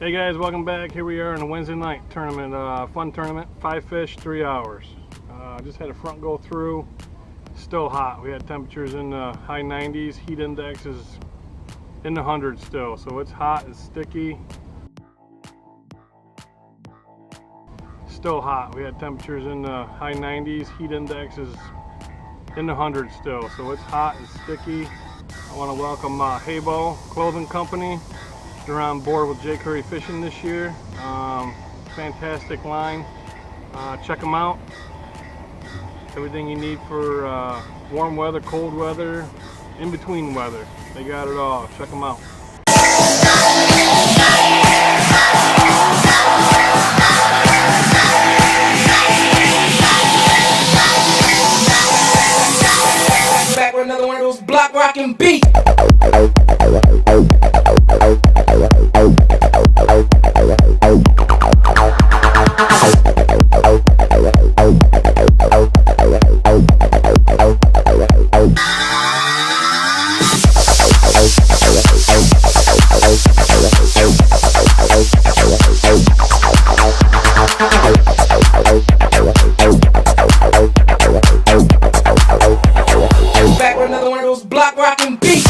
Hey guys, welcome back. Here we are in a Wednesday night tournament, fun tournament, 5 fish, 3 hours. Just had a front go through, still hot. We had temperatures in the high 90s, heat index is in the hundreds still, so it's hot, it's sticky. Still hot. We had temperatures in the high 90s, heat index is in the hundreds still, so it's hot and sticky. I want to welcome Habo Clothing Company. They're on board with J-Currie fishing this year. Fantastic line. Check them out. Everything you need for warm weather, cold weather, in between weather. They got it all. Check them out. Back with another one of those block rockin' beats. Back with another one of those block rockin' beats.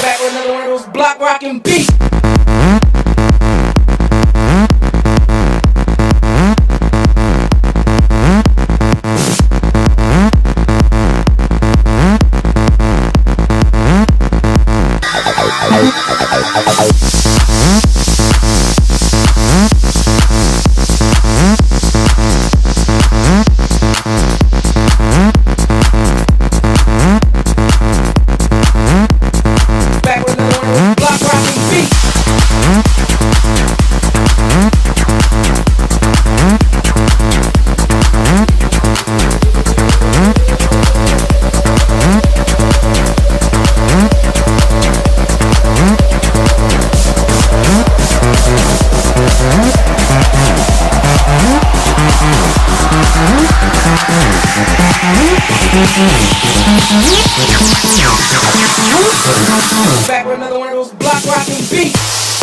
Back with another one of those block rockin' beats. Back with another one of those block rockin' beats. Back with another one of those block rockin' beats.